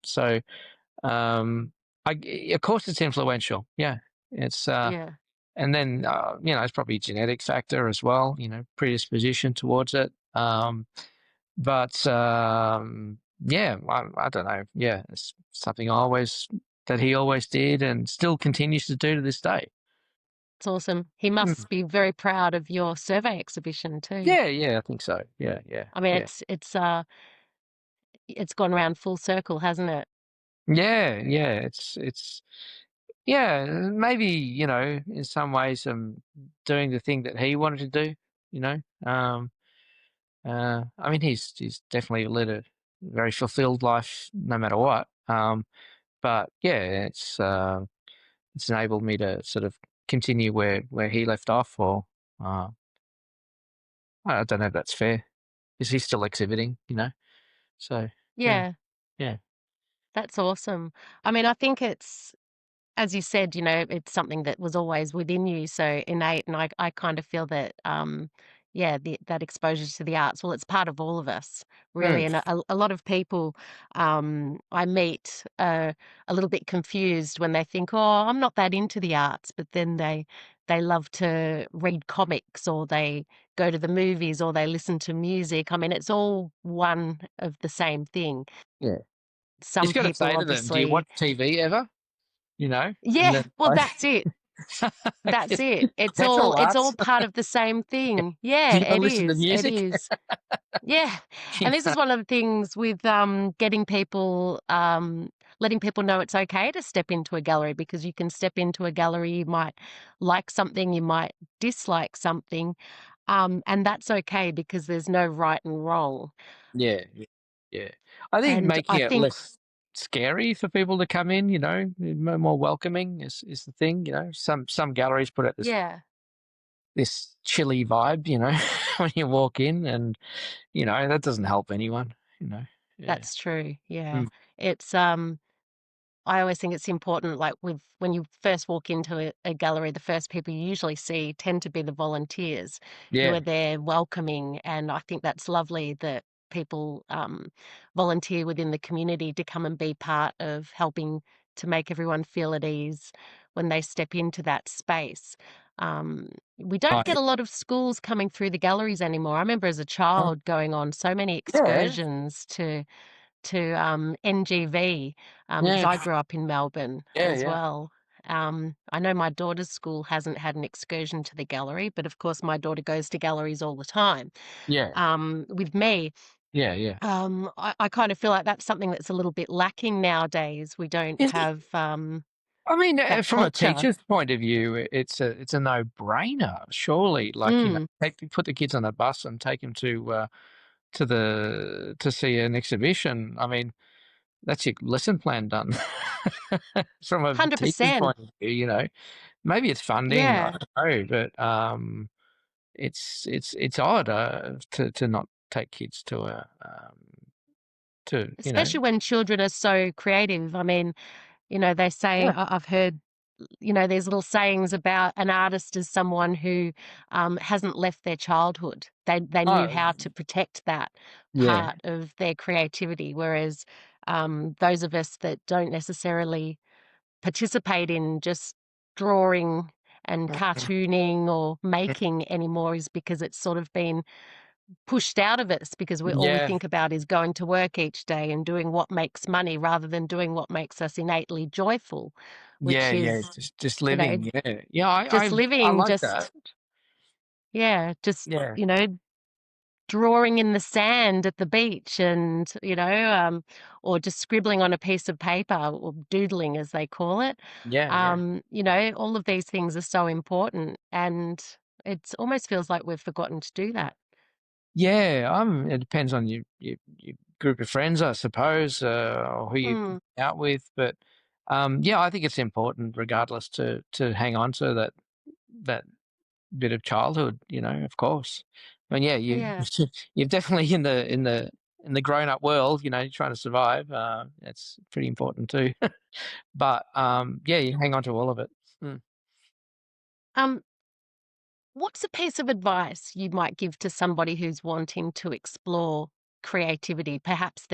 I, of course, it's influential. Yeah, it's Yeah. and then it's probably a genetic factor as well. Predisposition towards it. But yeah, I don't know. Yeah, it's something that he always did and still continues to do to this day. It's awesome. He Mm. must be very proud of your survey exhibition too. Yeah, yeah, I think so. Yeah, yeah, I mean, yeah, it's gone around full circle, hasn't it? yeah, yeah. It's yeah. Maybe in some ways, doing the thing that he wanted to do. You know, I mean, he's definitely led a very fulfilled life, no matter what. But yeah, it's enabled me to sort of continue where he left off, or uh, I don't know if that's fair. Is he still exhibiting? So yeah, Yeah, yeah, that's awesome. I mean, I think it's, as you said, it's something that was always within you, so innate. And I kind of feel that, yeah, that exposure to the arts, well, it's part of all of us, really. mm, And a lot of people I meet are a little bit confused when they think, oh, I'm not that into the arts, but then they love to read comics, or they go to the movies, or they listen to music. I mean, it's all one of the same thing. yeah. You Some just got to people say to them, "Do you obviously, watch TV ever?" And yeah, then well, like, that's it. That's it. It's that's all all it's arts. all part of the same thing. Do Yeah, you ever it listen to is. It music? is. Yeah. You And this know? is one of the things with getting people letting people know it's okay to step into a gallery, because you can step into a gallery, you might like something, you might dislike something. And that's okay, because there's no right and wrong. Yeah, yeah, yeah. I think And I making it think, less scary for people to come in, more welcoming is the thing. Some galleries put out yeah, this chilly vibe, when you walk in, and that doesn't help anyone. Yeah. that's true. Yeah. Mm. It's I always think it's important, like with when you first walk into a gallery, the first people you usually see tend to be the volunteers who Yeah. are there welcoming. And I think that's lovely that people volunteer within the community to come and be part of helping to make everyone feel at ease when they step into that space. Um, we don't get I a lot of schools coming through the galleries anymore. I remember as a oh, child going on so many yeah, excursions to NGV, because yeah, I grew up in Melbourne yeah, as yeah, well. I know my daughter's school hasn't had an excursion to the gallery, but of course my daughter goes to galleries all the time. yeah, With me, yeah, yeah. I kind of feel like that's something that's a little bit lacking nowadays. We don't Is it? have I mean, that from a culture. teacher's point of view, it's a no-brainer, surely. Like, Mm, put the kids on a bus and take them to see an exhibition. I mean, that's your lesson plan done. From a teacher's 100%. point of view, maybe it's funding, I Yeah. don't know, but it's odd to not take kids to a to Especially when children are so creative. I mean, they say, yeah. I've heard, there's little sayings about an artist as someone who hasn't left their childhood. They knew Oh, how to protect that yeah. part of their creativity, whereas those of us that don't necessarily participate in just drawing and cartooning or making anymore is because it's sort of been pushed out of us, because all we Yeah. think about is going to work each day and doing what makes money rather than doing what makes us innately joyful. Yeah, which yeah, is, just you know, living, yeah. Yeah, just I living, like that. just, yeah, just, Yeah, drawing in the sand at the beach and, or just scribbling on a piece of paper or doodling as they call it. yeah, yeah. All of these things are so important and it almost feels like we've forgotten to do that. Yeah, it depends on your group of friends, I suppose, or who you Mm, out with, but, yeah, I think it's important regardless to hang on to that bit of childhood, of course. And yeah, yeah. you're definitely in the grown-up world, you're trying to survive, it's pretty important too. But, yeah, you hang on to all of it. Mm. Um, what's a piece of advice you might give to somebody who's wanting to explore creativity? Perhaps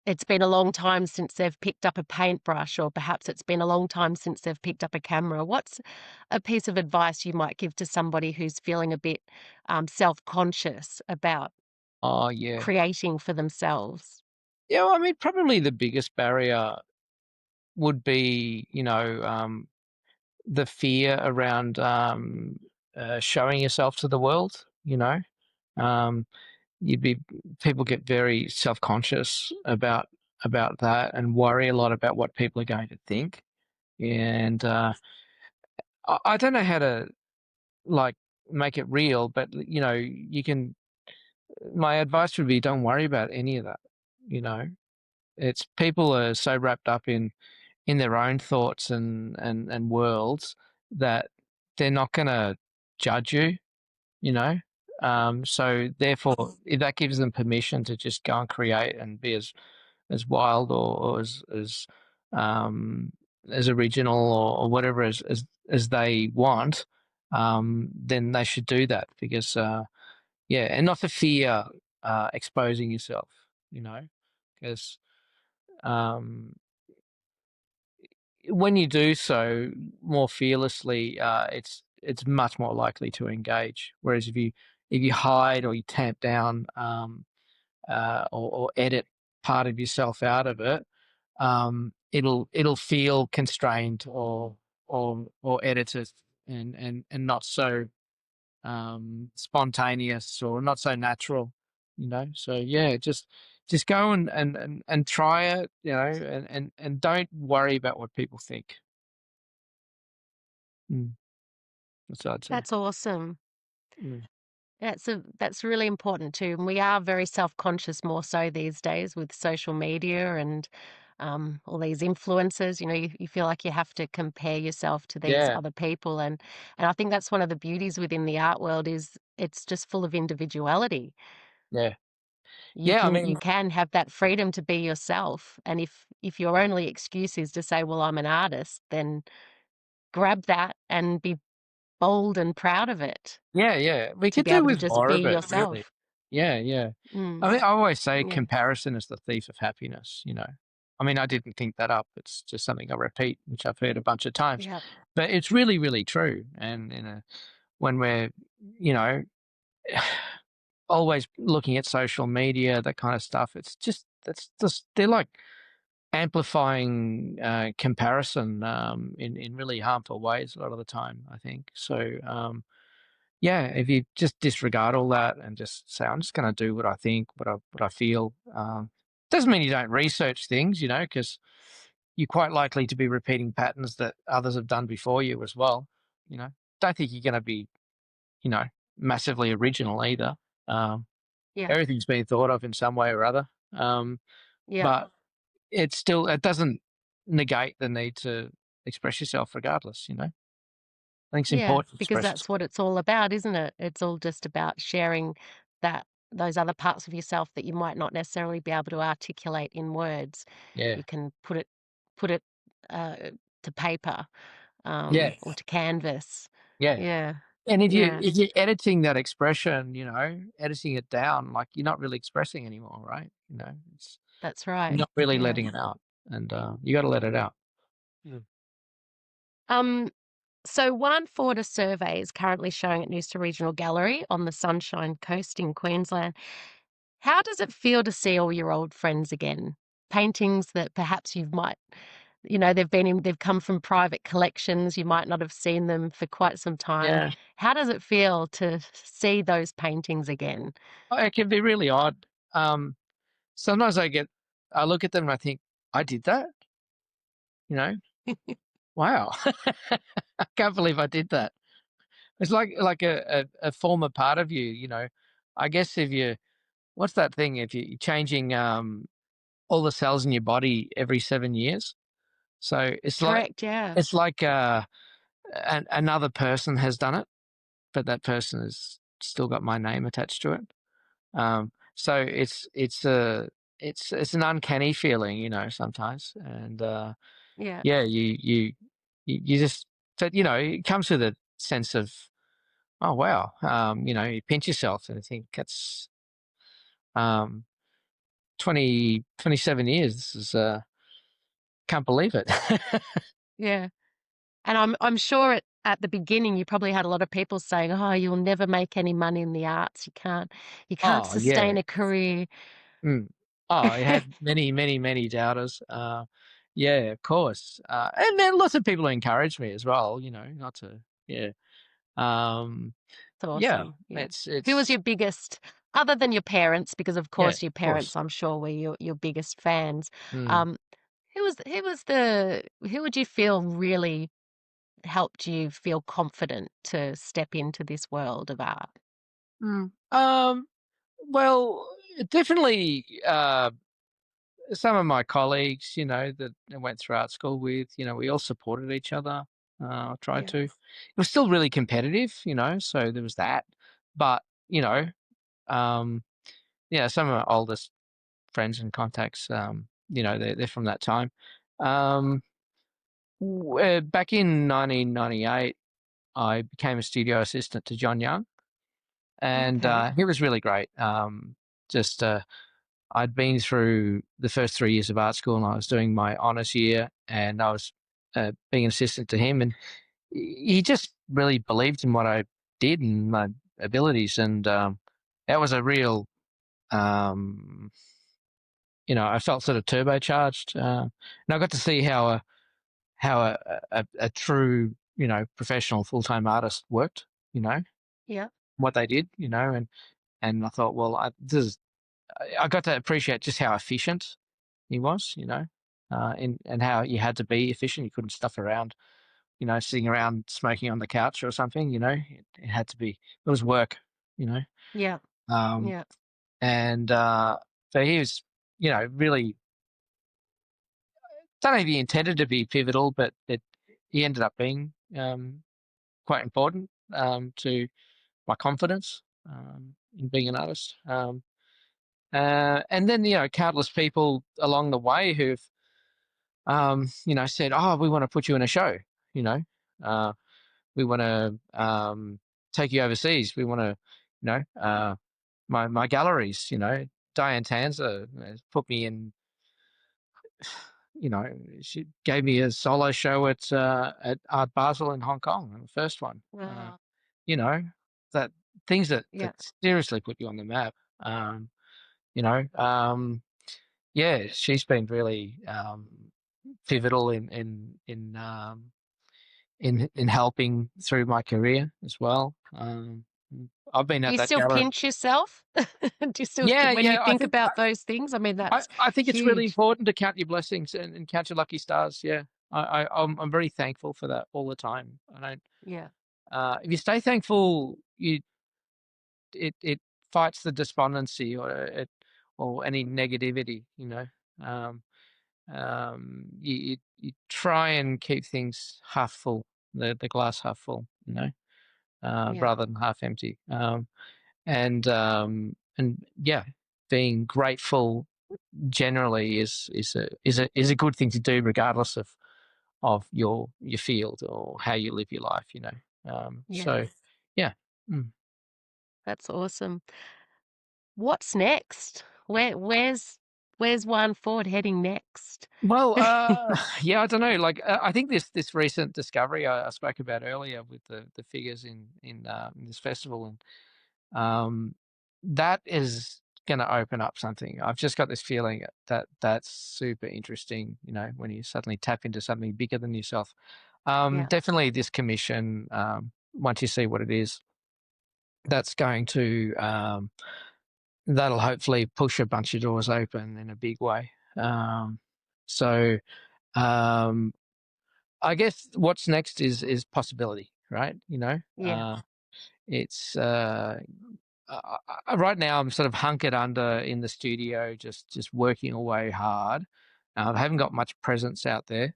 it's been a long time since they've picked up a paintbrush, or perhaps it's been a long time since they've picked up a camera. What's a piece of advice you might give to somebody who's feeling a bit self-conscious about Oh, yeah. creating for themselves? Yeah, well, I mean, probably the biggest barrier would be, the fear around, showing yourself to the world, Um, you'd be people get very self-conscious about that and worry a lot about what people are going to think. And, I don't know how to, like, make it real, but, you can my advice would be don't worry about any of that, you know? It's people are so wrapped up in their own thoughts and worlds that they're not gonna judge you, you know? So therefore, if that gives them permission to just go and create and be as wild or um, as original or whatever as they want, then they should do that because yeah, and not to fear exposing yourself, because um, when you do so more fearlessly, it's much more likely to engage. Whereas if you hide or you tamp down or edit part of yourself out of it, it'll feel constrained or edited and not so spontaneous or not so natural. So yeah, just go and try it, and don't worry about what people think. Mm, that's what I'd say. That's awesome. Mm. That's really important too, and we are very self-conscious more so these days with social media and, all these influencers, you feel like you have to compare yourself to these Yeah, other people, and I think that's one of the beauties within the art world is it's just full of individuality. yeah, You yeah. I can you mean, can have that freedom to be yourself, and if your only excuse is to say, "Well, I'm an artist," then grab that and be bold and proud of it, yeah, yeah. We to could be do able to with just more be of it, really. yourself. Yeah, yeah. Mm, I mean, I always say yeah, comparison is the thief of happiness. I mean, I didn't think that up. It's just something I repeat, which I've heard a bunch of times, yeah, but it's really, really true. And when we're, you know, always looking at social media, that kind of stuff, that's just they're like amplifying comparison in really harmful ways a lot of the time. I think so. Yeah, if you just disregard all that and just say, I'm just going to do what I think, what I feel. Doesn't mean you don't research things, because you're quite likely to be repeating patterns that others have done before you as well. You know, don't think you're going to be, you know, massively original either. Um, yeah, Everything's been thought of in some way or other, yeah, but it doesn't negate the need to express yourself regardless. I think it's yeah, important to because express that's yourself. what it's all about, isn't it? It's all just about sharing those other parts of yourself that you might not necessarily be able to articulate in words. Yeah, You can put it uh, to paper, yeah, or to canvas. yeah. Yeah, And if you yeah, if you're editing that expression, editing it down, like you're not really expressing anymore, right? that's You're right. not really Yeah. letting it out, and you got to let it out. Mm. Um, so Juan Ford, a survey is currently showing at Noosa Regional Gallery on the Sunshine Coast in Queensland. How does it feel to see all your old friends again? Paintings that perhaps you might they've come from private collections. You might not have seen them for quite some time. Yeah. How does it feel to see those paintings again? Oh, it can be really odd. Sometimes I look at them and I think, I did that, you know? Wow. I can't believe I did that. It's like a former part of you, you know. I guess if you what's that thing if you're changing all the cells in your body every 7 years? So Correct, yeah. it's like another person has done it, but that person has still got my name attached to it. So it's an uncanny feeling, you know, sometimes. And Yeah. yeah, you just but you know, it comes with a sense of, oh wow, you know, you pinch yourself and think that's um 27 years. This is can't believe it. Yeah. And I'm sure at the beginning you probably had a lot of people saying, "Oh, you'll never make any money in the arts. You can't Oh yeah. sustain a career." Mm. Oh, I had many, many, many doubters. Yeah, of course. And then lots of people who encouraged me as well, you know, not to, yeah. Um, It's yeah, awesome. Yeah. Who was it's, your biggest, other than your parents, because of yeah, course your of course. parents, I'm sure, were your biggest fans. Mm. Um, who would you feel really helped you feel confident to step into this world of art? Mm. Well, definitely, some of my colleagues, you know, that I went through art school with, you know, we all supported each other. Tried Yeah. to. It was still really competitive, you know, so there was that. But, you know, um, yeah, some of my oldest friends and contacts, you know, they're from that time. Um, Back in 1998, I became a studio assistant to John Young, and Okay. he was really great. Just I'd been through the first 3 years of art school, and I was doing my honours year, and I was being an assistant to him, and he just really believed in what I did and my abilities, and that was a real um, you know, I felt sort of turbocharged, and I got to see how a true, you know, professional full time artist worked. You know Yeah. what they did. You know, and I thought, well, I got to appreciate just how efficient he was. You know, and how you had to be efficient. You couldn't stuff around. You know, sitting around smoking on the couch or something. You know, it had to be. It was work. You know, Yeah. um, Yeah. and so he was, you know, really don't know if he intended to be pivotal, but he ended up being quite important to my confidence in being an artist. And then, you know, countless people along the way who've, you know, said, "Oh, we want to put you in a show," you know, uh, we want to take you overseas. We want to, you know, my galleries, you know, Diane Tanzer put me in, you know, she gave me a solo show at Art Basel in Hong Kong, the first one. Wow. You know, that things that Yeah. seriously put you on the map. Um, you know, yeah, she's been really pivotal in helping through my career as well. I've been Do at you that still gallery. pinch yourself? Do you still, Yeah, when you yeah. think about those things? I mean, that's I think it's really huge. important to count your blessings and count your lucky stars. Yeah, I'm very thankful for that all the time. I don't. Yeah. If you stay thankful, it fights the despondency or any negativity. You know, um, you try and keep things half full, the glass half full. You know, Yeah. rather than half empty. And yeah, being grateful generally is a good thing to do regardless of your field or how you live your life, you know. Yeah. So yeah. Mm. That's awesome. What's next? Where's Juan Ford heading next? Well, yeah, I don't know. Like, I think this recent discovery I spoke about earlier with the figures in this festival, and that is gonna open up something. I've just got this feeling that that's super interesting, when you suddenly tap into something bigger than yourself. Yeah. Definitely this commission, once you see what it is, that's going to, that'll hopefully push a bunch of doors open in a big way. So, um, I guess what's next is possibility, right? Yeah. It's right now I'm sort of hunkered under in the studio, just working away hard. I haven't got much presence out there,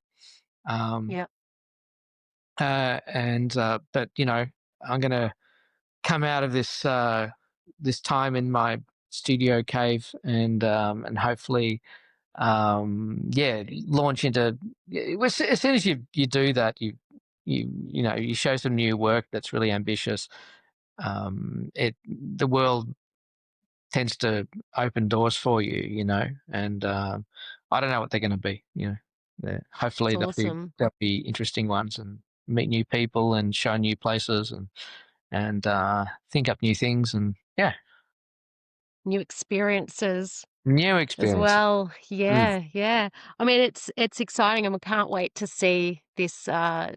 um, Yeah. and but I'm gonna come out of this time in my studio cave and hopefully yeah, launch into as soon as you do that, you show some new work that's really ambitious. It the world tends to open doors for you, and I don't know what they're going to be. It's Hopefully awesome. there'll be interesting ones and meet new people and show new places and think up new things and yeah, New experiences new as experiences. well. Mm, Yeah, yeah. I mean, it's exciting, and we can't wait to see this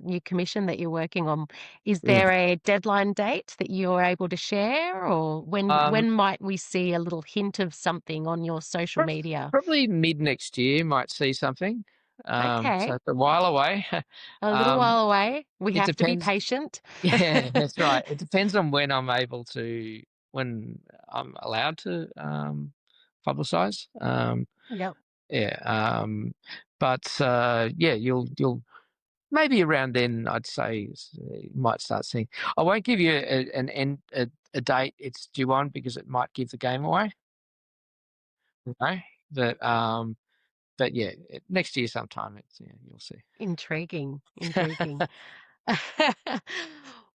new commission that you're working on. Is mm. there a deadline date that you're able to share, or when Um, when might we see a little hint of something on your social Prob media? Probably mid next year might see something. So Okay, it's a while away. a little Um, while away. We it have to be depends. patient. Yeah, that's right. It depends on when I'm allowed to, publicize. Yep. Yeah, but, yeah, you'll maybe around then, I'd say you might start seeing. I won't give you a date it's due on because it might give the game away, you know? But, um But yeah, next year sometime, yeah, you'll see. Intriguing, intriguing.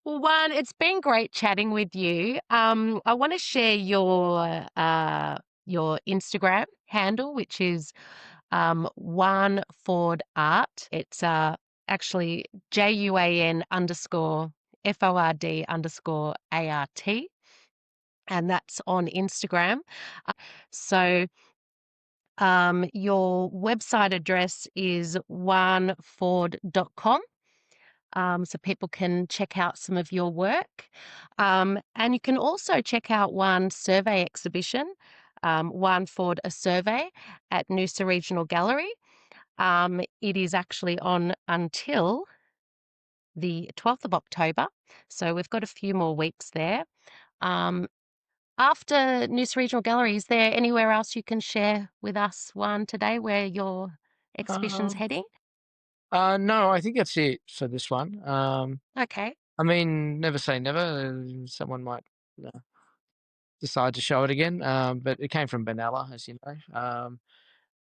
Well, one, it's been great chatting with you. I want to share your Instagram handle, which is Juan Ford Art. It's actually JUAN_FORD_ART, and that's on Instagram. So your website address is juanford.com. So people can check out some of your work. And you can also check out one survey exhibition, Juan Ford A Survey at Noosa Regional Gallery. It is actually on until the 12th of October. So we've got a few more weeks there. Um, After Noosa Regional Gallery, is there anywhere else you can share with us, Juan, today where your exhibition's Um, heading? no, I think that's it for this one. Okay. I mean, never say never. Someone might decide to show it again. But it came from Benalla, as you know.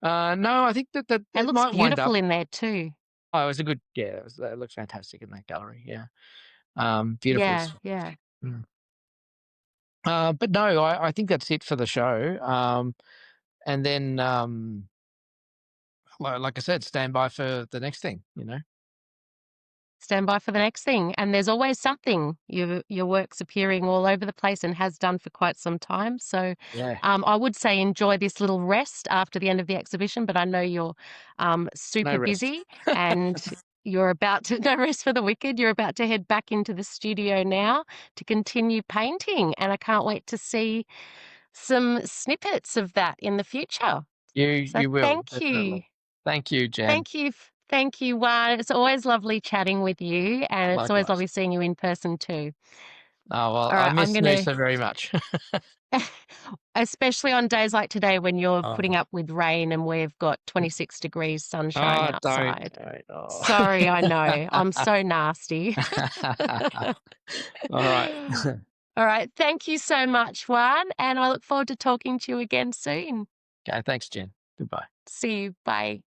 No, I think that It it looks might wind beautiful up. in there too. Oh, it was a good. Yeah, it looked fantastic in that gallery. Yeah, beautiful Yeah, stuff. yeah. Mm. But no, I think that's it for the show. And then, like I said, stand by for the next thing. Stand by for the next thing. And there's always something. Your work's appearing all over the place and has done for quite some time. So Yeah, I would say enjoy this little rest after the end of the exhibition, but I know you're no super rest. busy and you're about to, no rest for the wicked, you're about to head back into the studio now to continue painting. And I can't wait to see some snippets of that in the future. You So you will thank you. definitely. Thank you, Jen. Thank you. Thank you, Juan. It's always lovely chatting with you, and it's always Likewise. lovely seeing you in person too. Oh well, All I right, I'm miss going to, Noosa very much. especially on days like today when you're putting Oh, up with rain and we've got 26 degrees sunshine don't, outside. don't. Oh. Sorry, I know. I'm so nasty. All right. All right. Thank you so much, Juan, and I look forward to talking to you again soon. Okay. Thanks, Jen. Goodbye. See you. Bye.